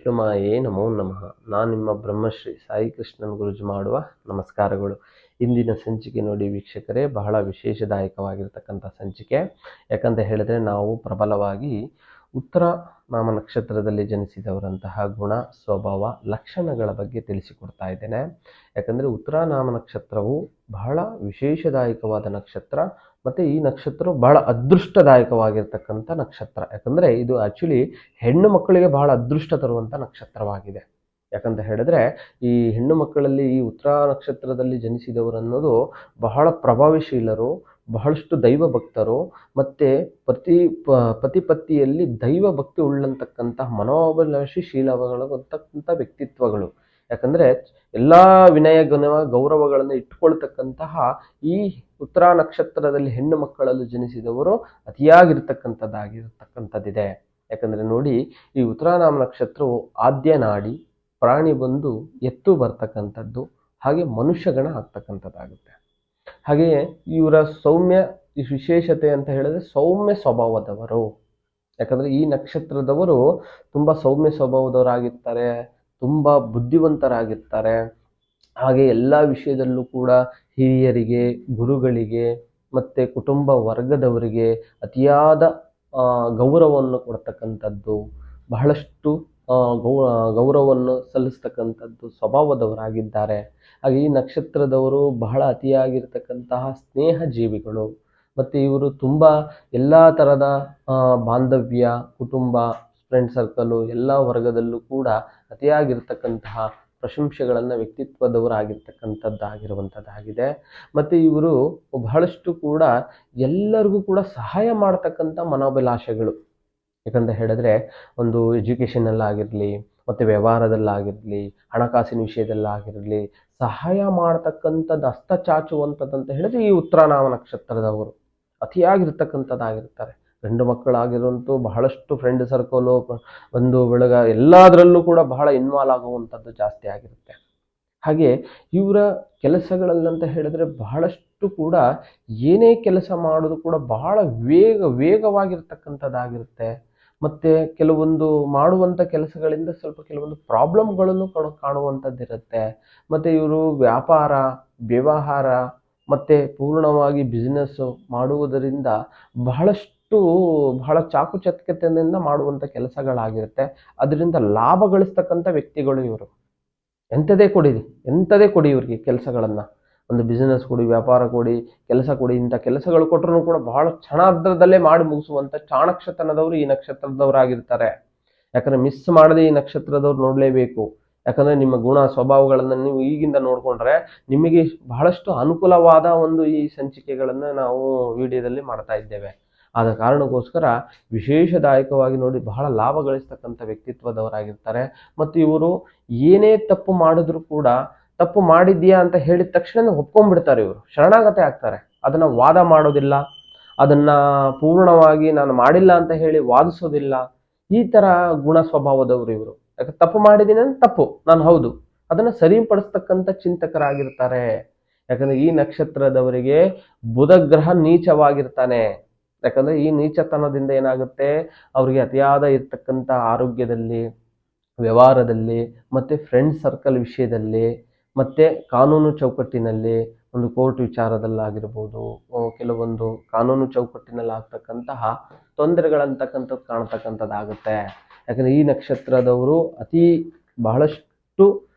ವಿಷ್ಣುಮಾಯೇ ನಮೋ ನಮಃ. ನಾನು ನಿಮ್ಮ ಬ್ರಹ್ಮಶ್ರೀ ಸಾಯಿ ಕೃಷ್ಣನ್ ಗುರುಜಿ ಮಾಡುವ ನಮಸ್ಕಾರಗಳು. ಇಂದಿನ ಸಂಚಿಕೆ ನೋಡಿ ವೀಕ್ಷಕರೇ, ಬಹಳ ವಿಶೇಷದಾಯಕವಾಗಿರ್ತಕ್ಕಂಥ ಸಂಚಿಕೆ. ಯಾಕಂತ ಹೇಳಿದ್ರೆ ನಾವು ಪ್ರಬಲವಾಗಿ ಉತ್ತರ ನಾಮ ನಕ್ಷತ್ರದಲ್ಲಿ ಜನಿಸಿದವರಂತಹ ಗುಣ, ಸ್ವಭಾವ, ಲಕ್ಷಣಗಳ ಬಗ್ಗೆ ತಿಳಿಸಿಕೊಡ್ತಾ ಇದ್ದೇನೆ. ಯಾಕಂದರೆ ಉತ್ತರ ನಾಮ ನಕ್ಷತ್ರವು ಬಹಳ ವಿಶೇಷದಾಯಕವಾದ ನಕ್ಷತ್ರ ಮತ್ತು ಈ ನಕ್ಷತ್ರ ಬಹಳ ಅದೃಷ್ಟದಾಯಕವಾಗಿರ್ತಕ್ಕಂಥ ನಕ್ಷತ್ರ. ಯಾಕಂದರೆ ಇದು ಆ್ಯಕ್ಚುಲಿ ಹೆಣ್ಣು ಮಕ್ಕಳಿಗೆ ಬಹಳ ಅದೃಷ್ಟ ತರುವಂಥ ನಕ್ಷತ್ರವಾಗಿದೆ. ಯಾಕಂತ ಹೇಳಿದ್ರೆ ಈ ಹೆಣ್ಣು ಮಕ್ಕಳಲ್ಲಿ ಈ ಉತ್ತರ ನಕ್ಷತ್ರದಲ್ಲಿ ಜನಿಸಿದವರು ಅನ್ನೋದು ಬಹಳ ಪ್ರಭಾವಶೀಲರು, ಬಹಳಷ್ಟು ದೈವ ಭಕ್ತರು, ಮತ್ತು ಪತಿಯಲ್ಲಿ ದೈವ ಭಕ್ತಿ ಉಳ್ಳಂತಕ್ಕಂತಹ ಮನೋಭಿಲಾಷೀಶೀಲಗಳಂತಕ್ಕಂಥ ವ್ಯಕ್ತಿತ್ವಗಳು. ಯಾಕಂದರೆ ಎಲ್ಲ ವಿನಯ ಗೌರವಗಳನ್ನು ಇಟ್ಟುಕೊಳ್ತಕ್ಕಂತಹ ಈ ಉತ್ತರ ನಕ್ಷತ್ರದಲ್ಲಿ ಹೆಣ್ಣು ಮಕ್ಕಳಲ್ಲಿ ಜನಿಸಿದವರು ಅತಿಯಾಗಿರ್ತಕ್ಕಂಥದ್ದಿದೆ. ಯಾಕಂದರೆ ನೋಡಿ, ಈ ಉತ್ತರ ನಾಮ ನಕ್ಷತ್ರವು ಆದ್ಯ ನಾಡಿ, ಪ್ರಾಣಿ ಬಂದು ಎತ್ತು ಬರ್ತಕ್ಕಂಥದ್ದು, ಹಾಗೆ ಮನುಷ್ಯಗಣ ಆಗ್ತಕ್ಕಂಥದ್ದಾಗುತ್ತೆ. ಹಾಗೆಯೇ ಇವರ ಸೌಮ್ಯ ವಿಶೇಷತೆ ಅಂತ ಹೇಳಿದ್ರೆ ಸೌಮ್ಯ ಸ್ವಭಾವದವರು. ಯಾಕಂದರೆ ಈ ನಕ್ಷತ್ರದವರು ತುಂಬ ಸೌಮ್ಯ ಸ್ವಭಾವದವರಾಗಿರ್ತಾರೆ, ತುಂಬ ಬುದ್ಧಿವಂತರಾಗಿರ್ತಾರೆ. ಹಾಗೆ ಎಲ್ಲ ವಿಷಯದಲ್ಲೂ ಕೂಡ ಹಿರಿಯರಿಗೆ, ಗುರುಗಳಿಗೆ ಮತ್ತು ಕುಟುಂಬ ವರ್ಗದವರಿಗೆ ಅತಿಯಾದ ಗೌರವವನ್ನು ಕೊಡ್ತಕ್ಕಂಥದ್ದು, ಬಹಳಷ್ಟು ಗೌರವವನ್ನು ಸಲ್ಲಿಸ್ತಕ್ಕಂಥದ್ದು ಸ್ವಭಾವದವರಾಗಿದ್ದಾರೆ. ಹಾಗೆ ಈ ನಕ್ಷತ್ರದವರು ಬಹಳ ಅತಿಯಾಗಿರ್ತಕ್ಕಂತಹ ಸ್ನೇಹ ಜೀವಿಗಳು. ಮತ್ತು ಇವರು ತುಂಬ ಎಲ್ಲ ಥರದ ಬಾಂಧವ್ಯ, ಕುಟುಂಬ, ಫ್ರೆಂಡ್ ಸರ್ಕಲು ಎಲ್ಲ ವರ್ಗದಲ್ಲೂ ಕೂಡ ಅತಿಯಾಗಿರ್ತಕ್ಕಂತಹ ಪ್ರಶಂಸೆಗಳನ್ನು ವ್ಯಕ್ತಿತ್ವದವರಾಗಿರ್ತಕ್ಕಂಥದ್ದಾಗಿರುವಂಥದ್ದಾಗಿದೆ. ಮತ್ತು ಇವರು ಬಹಳಷ್ಟು ಕೂಡ ಎಲ್ಲರಿಗೂ ಕೂಡ ಸಹಾಯ ಮಾಡ್ತಕ್ಕಂಥ ಮನೋಭಿಲಾಷೆಗಳು. ಯಾಕಂತ ಹೇಳಿದ್ರೆ ಒಂದು ಎಜುಕೇಷನಲ್ಲಾಗಿರಲಿ, ಮತ್ತು ವ್ಯವಹಾರದಲ್ಲಾಗಿರಲಿ, ಹಣಕಾಸಿನ ವಿಷಯದಲ್ಲಾಗಿರಲಿ ಸಹಾಯ ಮಾಡ್ತಕ್ಕಂಥದ್ದು, ಹಸ್ತಚಾಚುವಂಥದ್ದಂತ ಹೇಳಿದ್ರೆ ಈ ಉತ್ತರ ನಾಮ ನಕ್ಷತ್ರದವರು ಅತಿಯಾಗಿರ್ತಕ್ಕಂಥದ್ದಾಗಿರ್ತಾರೆ. ಗಂಡು ಮಕ್ಕಳಾಗಿರುವಂತೂ ಬಹಳಷ್ಟು ಫ್ರೆಂಡ್ ಸರ್ಕಲು, ಒಂದು ಬೆಳಗ ಎಲ್ಲದರಲ್ಲೂ ಕೂಡ ಬಹಳ ಇನ್ವಾಲ್ವ್ ಆಗುವಂಥದ್ದು ಜಾಸ್ತಿ ಆಗಿರುತ್ತೆ. ಹಾಗೆ ಇವರ ಕೆಲಸಗಳಲ್ಲಂತ ಹೇಳಿದ್ರೆ ಬಹಳಷ್ಟು ಕೂಡ ಏನೇ ಕೆಲಸ ಮಾಡೋದು ಕೂಡ ಬಹಳ ವೇಗವಾಗಿರ್ತಕ್ಕಂಥದ್ದಾಗಿರುತ್ತೆ. ಮತ್ತು ಕೆಲವೊಂದು ಮಾಡುವಂಥ ಕೆಲಸಗಳಿಂದ ಸ್ವಲ್ಪ ಕೆಲವೊಂದು ಪ್ರಾಬ್ಲಮ್ಗಳನ್ನು ಕಾಣುವಂಥದ್ದಿರುತ್ತೆ. ಮತ್ತು ಇವರು ವ್ಯಾಪಾರ, ವ್ಯವಹಾರ ಮತ್ತು ಪೂರ್ಣವಾಗಿ ಬಿಸ್ನೆಸ್ಸು ಮಾಡುವುದರಿಂದ ಬಹಳ ಚಾಕುಚಕ್ಯತೆಯಿಂದ ಮಾಡುವಂಥ ಕೆಲಸಗಳಾಗಿರುತ್ತೆ. ಅದರಿಂದ ಲಾಭ ಗಳಿಸ್ತಕ್ಕಂಥ ವ್ಯಕ್ತಿಗಳು ಇವರು. ಎಂಥದೇ ಕೊಡಿ ಇವರಿಗೆ ಕೆಲಸಗಳನ್ನು, ಒಂದು ಬಿಸ್ನೆಸ್ ಕೊಡಿ, ವ್ಯಾಪಾರ ಕೊಡಿ, ಕೆಲಸ ಕೊಡಿ, ಇಂಥ ಕೆಲಸಗಳು ಕೊಟ್ಟರು ಕೂಡ ಬಹಳ ಕ್ಷಣಾರ್ಧದಲ್ಲೇ ಮಾಡಿ ಮುಗಿಸುವಂಥ ಚಾಣಕ್ಷತನದವರು ಈ ನಕ್ಷತ್ರದವರಾಗಿರ್ತಾರೆ. ಯಾಕಂದರೆ ಮಿಸ್ ಮಾಡದೆ ಈ ನಕ್ಷತ್ರದವ್ರು ನೋಡಲೇಬೇಕು. ಯಾಕಂದರೆ ನಿಮ್ಮ ಗುಣ ಸ್ವಭಾವಗಳನ್ನು ನೀವು ಈಗಿಂದ ನೋಡಿಕೊಂಡ್ರೆ ನಿಮಗೆ ಬಹಳಷ್ಟು ಅನುಕೂಲವಾದ ಒಂದು ಈ ಸಂಚಿಕೆಗಳನ್ನು ನಾವು ವಿಡಿಯೋದಲ್ಲಿ ಮಾಡ್ತಾ ಇದ್ದೇವೆ. ಆದ ಕಾರಣಕ್ಕೋಸ್ಕರ ವಿಶೇಷದಾಯಕವಾಗಿ ನೋಡಿ ಬಹಳ ಲಾಭ ಗಳಿಸ್ತಕ್ಕಂಥ ವ್ಯಕ್ತಿತ್ವದವರಾಗಿರ್ತಾರೆ. ಮತ್ತು ಇವರು ಏನೇ ತಪ್ಪು ಮಾಡಿದ್ರು ಕೂಡ ತಪ್ಪು ಮಾಡಿದ್ಯಾ ಅಂತ ಹೇಳಿದ ತಕ್ಷಣ ಒಪ್ಕೊಂಡ್ಬಿಡ್ತಾರೆ. ಇವರು ಶರಣಾಗತಿ ಆಗ್ತಾರೆ. ಅದನ್ನು ವಾದ ಮಾಡೋದಿಲ್ಲ, ಅದನ್ನು ಪೂರ್ಣವಾಗಿ ನಾನು ಮಾಡಿಲ್ಲ ಅಂತ ಹೇಳಿ ವಾದಿಸೋದಿಲ್ಲ. ಈ ಥರ ಗುಣ ಸ್ವಭಾವದವರು ಇವರು. ಯಾಕೆ ತಪ್ಪು ಮಾಡಿದ್ದೀನಿ ಅಂದ್ರೆ ತಪ್ಪು, ನಾನು ಹೌದು, ಅದನ್ನು ಸರಿಪಡಿಸ್ತಕ್ಕಂಥ ಚಿಂತಕರಾಗಿರ್ತಾರೆ. ಯಾಕಂದರೆ ಈ ನಕ್ಷತ್ರದವರಿಗೆ ಬುಧ ಗ್ರಹ ನೀಚವಾಗಿರ್ತಾನೆ. ಯಾಕಂದರೆ ಈ ನೀಚತನದಿಂದ ಏನಾಗುತ್ತೆ, ಅವರಿಗೆ ಅತಿಯಾದ ಇರ್ತಕ್ಕಂಥ ಆರೋಗ್ಯದಲ್ಲಿ, ವ್ಯವಹಾರದಲ್ಲಿ, ಮತ್ತು ಫ್ರೆಂಡ್ ಸರ್ಕಲ್ ವಿಷಯದಲ್ಲಿ, ಮತ್ತು ಕಾನೂನು ಚೌಕಟ್ಟಿನಲ್ಲಿ, ಒಂದು ಕೋರ್ಟ್ ವಿಚಾರದಲ್ಲಾಗಿರ್ಬೋದು, ಕೆಲವೊಂದು ಕಾನೂನು ಚೌಕಟ್ಟಿನಲ್ಲಿ ಆಗ್ತಕ್ಕಂತಹ ತೊಂದರೆಗಳಂತಕ್ಕಂಥದ್ದು ಕಾಣ್ತಕ್ಕಂಥದ್ದಾಗುತ್ತೆ. ಯಾಕಂದರೆ ಈ ನಕ್ಷತ್ರದವರು ಬಹಳಷ್ಟು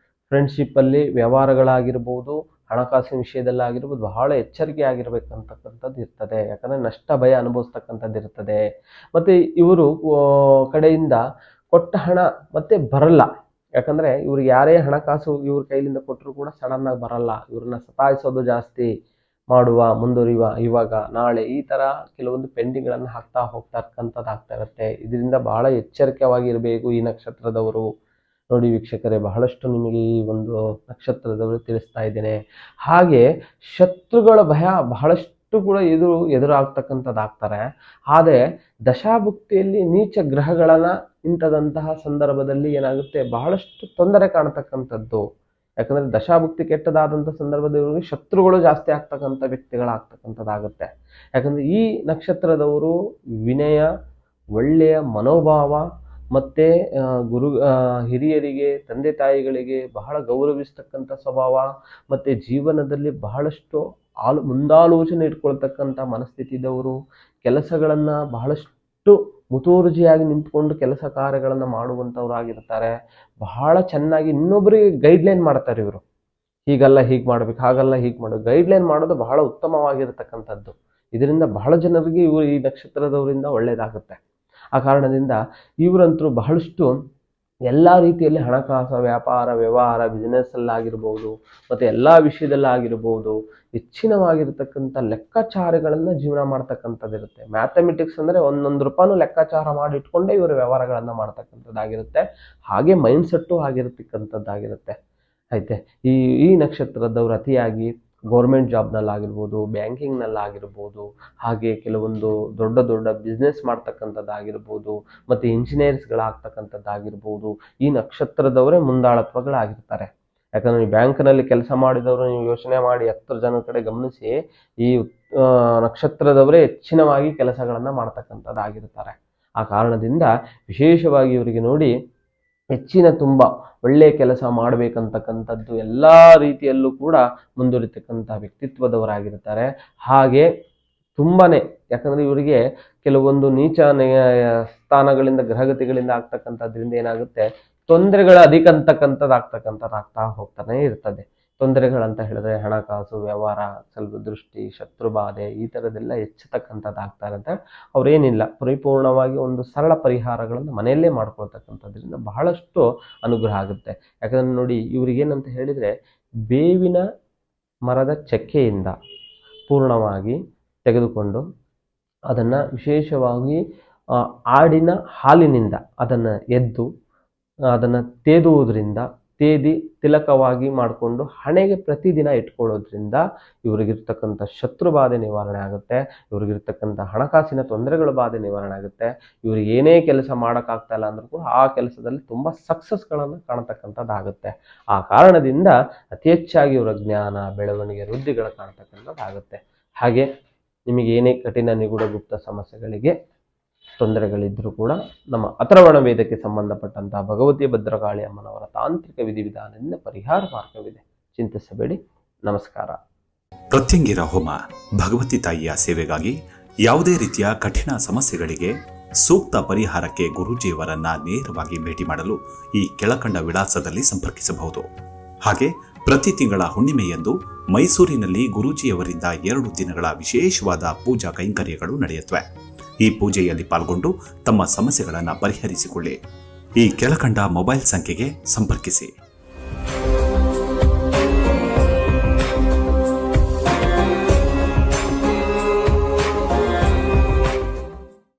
ಫ್ರೆಂಡ್ಶಿಪ್ಪಲ್ಲಿ, ವ್ಯವಹಾರಗಳಾಗಿರ್ಬೋದು, ಹಣಕಾಸಿನ ವಿಷಯದಲ್ಲಾಗಿರ್ಬೋದು ಬಹಳ ಎಚ್ಚರಿಕೆ ಆಗಿರ್ಬೇಕಂತಕ್ಕಂಥದ್ದು ಇರ್ತದೆ. ಯಾಕಂದರೆ ನಷ್ಟ ಭಯ ಅನುಭವಿಸ್ತಕ್ಕಂಥದ್ದು ಇರ್ತದೆ. ಮತ್ತು ಇವರು ಕಡೆಯಿಂದ ಕೊಟ್ಟ ಹಣ ಮತ್ತೆ ಬರಲ್ಲ. ಯಾಕಂದರೆ ಇವ್ರಿಗೆ ಯಾರೇ ಹಣಕಾಸು ಇವ್ರ ಕೈಲಿಂದ ಕೊಟ್ಟರು ಕೂಡ ಸಡನ್ನಾಗಿ ಬರಲ್ಲ. ಇವ್ರನ್ನ ಸತಾಯಿಸೋದು ಜಾಸ್ತಿ, ಮುಂದುವರಿಯುವ, ಇವಾಗ ನಾಳೆ, ಈ ಥರ ಕೆಲವೊಂದು ಪೆಂಡಿಂಗ್ಗಳನ್ನು ಹಾಕ್ತಾ ಹೋಗ್ತಕ್ಕಂಥದ್ದು ಇರುತ್ತೆ. ಇದರಿಂದ ಬಹಳ ಎಚ್ಚರಿಕೆಯಾಗಿರಬೇಕು ಈ ನಕ್ಷತ್ರದವರು. ನೋಡಿ ವೀಕ್ಷಕರೇ, ಬಹಳಷ್ಟು ನಿಮಗೆ ಈ ಒಂದು ನಕ್ಷತ್ರದವರು ತಿಳಿಸ್ತಾ ಇದ್ದೇನೆ. ಹಾಗೆ ಶತ್ರುಗಳ ಭಯ ಬಹಳಷ್ಟು ಕೂಡ ಎದುರಾಗ್ತಕ್ಕಂಥದ್ದಾಗ್ತಾರೆ. ಆದರೆ ದಶಾಭುಕ್ತಿಯಲ್ಲಿ ನೀಚ ಗ್ರಹಗಳನ್ನು ಇಂಥದಂತಹ ಸಂದರ್ಭದಲ್ಲಿ ಏನಾಗುತ್ತೆ, ಬಹಳಷ್ಟು ತೊಂದರೆ ಕಾಣ್ತಕ್ಕಂಥದ್ದು. ಯಾಕಂದರೆ ದಶಾಭುಕ್ತಿ ಕೆಟ್ಟದಾದಂಥ ಸಂದರ್ಭದಲ್ಲಿ ಶತ್ರುಗಳು ಜಾಸ್ತಿ ಆಗ್ತಕ್ಕಂಥ ವ್ಯಕ್ತಿಗಳಾಗ್ತಕ್ಕಂಥದ್ದಾಗುತ್ತೆ. ಯಾಕಂದರೆ ಈ ನಕ್ಷತ್ರದವರು ವಿನಯ, ಒಳ್ಳೆಯ ಮನೋಭಾವ ಮತ್ತು ಹಿರಿಯರಿಗೆ, ತಂದೆ ತಾಯಿಗಳಿಗೆ ಬಹಳ ಗೌರವಿಸ್ತಕ್ಕಂಥ ಸ್ವಭಾವ, ಮತ್ತು ಜೀವನದಲ್ಲಿ ಬಹಳಷ್ಟು ಮುಂದಾಲೋಚನೆ ಇಟ್ಕೊಳ್ತಕ್ಕಂಥ ಮನಸ್ಥಿತಿ ಇದ್ದವರು, ಕೆಲಸಗಳನ್ನು ಬಹಳಷ್ಟು ಮುತುವರ್ಜಿಯಾಗಿ ನಿಂತ್ಕೊಂಡು ಕೆಲಸ ಕಾರ್ಯಗಳನ್ನು ಮಾಡುವಂಥವ್ರಾಗಿರ್ತಾರೆ. ಬಹಳ ಚೆನ್ನಾಗಿ ಇನ್ನೊಬ್ಬರಿಗೆ ಗೈಡ್ಲೈನ್ ಮಾಡ್ತಾರೆ ಇವರು. ಹೀಗಲ್ಲ ಹೀಗೆ ಮಾಡ್ಬೇಕು, ಹಾಗಲ್ಲ ಹೀಗೆ ಮಾಡಬೇಕು. ಗೈಡ್ಲೈನ್ ಮಾಡೋದು ಬಹಳ ಉತ್ತಮವಾಗಿರತಕ್ಕಂಥದ್ದು. ಇದರಿಂದ ಬಹಳ ಜನರಿಗೆ ಇವರು ಈ ನಕ್ಷತ್ರದವರಿಂದ ಒಳ್ಳೆಯದಾಗುತ್ತೆ. ಆ ಕಾರಣದಿಂದ ಇವರಂತರೂ ಬಹಳಷ್ಟು ಎಲ್ಲ ರೀತಿಯಲ್ಲಿ ಹಣಕಾಸು, ವ್ಯಾಪಾರ, ವ್ಯವಹಾರ, ಬಿಸ್ನೆಸ್ಸಲ್ಲಾಗಿರ್ಬೋದು ಮತ್ತು ಎಲ್ಲ ವಿಷಯದಲ್ಲಾಗಿರ್ಬೋದು ಹೆಚ್ಚಿನವಾಗಿರ್ತಕ್ಕಂಥ ಲೆಕ್ಕಾಚಾರಗಳನ್ನು ಜೀವನ ಮಾಡ್ತಕ್ಕಂಥದ್ದಿರುತ್ತೆ. ಮ್ಯಾಥಮೆಟಿಕ್ಸ್ ಅಂದರೆ ಒಂದೊಂದು ರೂಪಾಯಿನೂ ಲೆಕ್ಕಾಚಾರ ಮಾಡಿ ಇಟ್ಕೊಂಡೇ ಇವರು ವ್ಯವಹಾರಗಳನ್ನು ಮಾಡ್ತಕ್ಕಂಥದ್ದಾಗಿರುತ್ತೆ. ಹಾಗೆ ಮೈಂಡ್ಸೆಟ್ಟು ಆಗಿರತಕ್ಕಂಥದ್ದಾಗಿರುತ್ತೆ. ಐತೆ ಈ ನಕ್ಷತ್ರದವರು ಅತಿಯಾಗಿ ಗೌರ್ಮೆಂಟ್ ಜಾಬ್ನಲ್ಲಾಗಿರ್ಬೋದು, ಬ್ಯಾಂಕಿಂಗ್ನಲ್ಲಾಗಿರ್ಬೋದು, ಹಾಗೆ ಕೆಲವೊಂದು ದೊಡ್ಡ ದೊಡ್ಡ ಬಿಸ್ನೆಸ್ ಮಾಡ್ತಕ್ಕಂಥದ್ದಾಗಿರ್ಬೋದು ಮತ್ತು ಇಂಜಿನಿಯರ್ಸ್ಗಳಾಗ್ತಕ್ಕಂಥದ್ದಾಗಿರ್ಬೋದು, ಈ ನಕ್ಷತ್ರದವರೇ ಮುಂದಾಳತ್ವಗಳಾಗಿರ್ತಾರೆ. ಯಾಕಂದರೆ ಈ ಬ್ಯಾಂಕ್ನಲ್ಲಿ ಕೆಲಸ ಮಾಡಿದವರು ನೀವು ಯೋಚನೆ ಮಾಡಿ 10 ಜನರ ಕಡೆ ಗಮನಿಸಿ, ಈ ನಕ್ಷತ್ರದವರೇ ಹೆಚ್ಚಿನವಾಗಿ ಕೆಲಸಗಳನ್ನು ಮಾಡ್ತಕ್ಕಂಥದ್ದಾಗಿರ್ತಾರೆ. ಆ ಕಾರಣದಿಂದ ವಿಶೇಷವಾಗಿ ಇವರಿಗೆ ನೋಡಿ ತುಂಬ ಒಳ್ಳೆಯ ಕೆಲಸ ಮಾಡಬೇಕಂತಕ್ಕಂಥದ್ದು ಎಲ್ಲ ರೀತಿಯಲ್ಲೂ ಕೂಡ ಮುಂದುವರಿತಕ್ಕಂಥ ವ್ಯಕ್ತಿತ್ವದವರಾಗಿರ್ತಾರೆ. ಹಾಗೆ ಯಾಕಂದರೆ ಇವರಿಗೆ ಕೆಲವೊಂದು ನೀಚ ಸ್ಥಾನಗಳಿಂದ, ಗ್ರಹಗತಿಗಳಿಂದ ಆಗ್ತಕ್ಕಂಥದ್ರಿಂದ ಏನಾಗುತ್ತೆ, ತೊಂದರೆಗಳ ಅಧಿಕ ಆಗ್ತಾ ಹೋಗ್ತಾನೆ ಇರ್ತದೆ. ತೊಂದರೆಗಳಂತ ಹೇಳಿದ್ರೆ ಹಣಕಾಸು, ವ್ಯವಹಾರ, ಸ್ವಲ್ಪ ದೃಷ್ಟಿ, ಶತ್ರುಬಾಧೆ ಈ ಥರದ್ದೆಲ್ಲ ಹೆಚ್ಚತಕ್ಕಂಥದ್ದಾಗ್ತಾ ಇರುತ್ತೆ. ಅವರೇನಿಲ್ಲ, ಪರಿಪೂರ್ಣವಾಗಿ ಒಂದು ಸರಳ ಪರಿಹಾರಗಳನ್ನು ಮನೆಯಲ್ಲೇ ಮಾಡ್ಕೊಳ್ತಕ್ಕಂಥದ್ರಿಂದ ಬಹಳಷ್ಟು ಅನುಗ್ರಹ ಆಗುತ್ತೆ. ಯಾಕಂದರೆ ನೋಡಿ, ಇವ್ರಿಗೇನಂತ ಹೇಳಿದರೆ, ಬೇವಿನ ಮರದ ಚಕ್ಕೆಯಿಂದ ಪೂರ್ಣವಾಗಿ ತೆಗೆದುಕೊಂಡು ಅದನ್ನು ವಿಶೇಷವಾಗಿ ಆಡಿನ ಹಾಲಿನಿಂದ ಅದನ್ನು ಅದನ್ನು ತೇದಿ ತಿಲಕವಾಗಿ ಮಾಡಿಕೊಂಡು ಹಣೆಗೆ ಪ್ರತಿದಿನ ಇಟ್ಕೊಳ್ಳೋದ್ರಿಂದ ಇವರಿಗಿರ್ತಕ್ಕಂಥ ಶತ್ರುಬಾಧೆ ನಿವಾರಣೆ ಆಗುತ್ತೆ. ಇವರಿಗಿರ್ತಕ್ಕಂಥ ಹಣಕಾಸಿನ ತೊಂದರೆಗಳ ಬಾಧೆ ನಿವಾರಣೆ ಆಗುತ್ತೆ. ಇವ್ರಿಗೆ ಏನೇ ಕೆಲಸ ಮಾಡೋಕ್ಕಾಗ್ತಾ ಇಲ್ಲ ಅಂದ್ರೂ ಕೂಡ ಆ ಕೆಲಸದಲ್ಲಿ ತುಂಬ ಸಕ್ಸಸ್ಗಳನ್ನು ಕಾಣತಕ್ಕಂಥದ್ದಾಗುತ್ತೆ. ಆ ಕಾರಣದಿಂದ ಅತಿ ಹೆಚ್ಚಾಗಿ ಇವರ ಜ್ಞಾನ, ಬೆಳವಣಿಗೆ, ವೃದ್ಧಿಗಳು ಕಾಣ್ತಕ್ಕಂಥದ್ದಾಗುತ್ತೆ. ಹಾಗೆ ನಿಮಗೆ ಏನೇ ಕಠಿಣ, ನಿಗೂಢ, ಗುಪ್ತ ಸಮಸ್ಯೆಗಳಿಗೆ ತೊಂದರೆಗಳಿದ್ರೂ ಕೂಡ ನಮ್ಮ ಅಥರ್ವಣ ವೇದಕ್ಕೆ ಸಂಬಂಧಪಟ್ಟಂತಹ ಭಗವತಿ ಭದ್ರಕಾಳಿ ಅಮ್ಮನವರ ತಾಂತ್ರಿಕ ವಿಧಿವಿಧಾನದಿಂದ ಪರಿಹಾರ ಮಾರ್ಗವಿದೆ. ಚಿಂತಿಸಬೇಡಿ. ನಮಸ್ಕಾರ. ಪ್ರತ್ಯಂಗಿರ ಹೋಮ ಭಗವತಿ ತಾಯಿಯ ಸೇವೆಗಾಗಿ ಯಾವುದೇ ರೀತಿಯ ಕಠಿಣ ಸಮಸ್ಯೆಗಳಿಗೆ ಸೂಕ್ತ ಪರಿಹಾರಕ್ಕೆ ಗುರೂಜಿಯವರನ್ನ ನೇರವಾಗಿ ಭೇಟಿ ಮಾಡಲು ಈ ಕೆಳಕಂಡ ವಿಳಾಸದಲ್ಲಿ ಸಂಪರ್ಕಿಸಬಹುದು. ಹಾಗೆ ಪ್ರತಿ ತಿಂಗಳ ಹುಣ್ಣಿಮೆಯಂದು ಮೈಸೂರಿನಲ್ಲಿ ಗುರೂಜಿಯವರಿಂದ 2 ದಿನಗಳ ವಿಶೇಷವಾದ ಪೂಜಾ ಕೈಂಕರ್ಯಗಳು ನಡೆಯುತ್ತವೆ. ಈ ಪೂಜೆಯಲ್ಲಿ ಪಾಲ್ಗೊಂಡು ತಮ್ಮ ಸಮಸ್ಯೆಗಳನ್ನು ಪರಿಹರಿಸಿಕೊಳ್ಳಿ. ಈ ಕೆಳಕಂಡ ಮೊಬೈಲ್ ಸಂಖ್ಯೆಗೆ ಸಂಪರ್ಕಿಸಿ.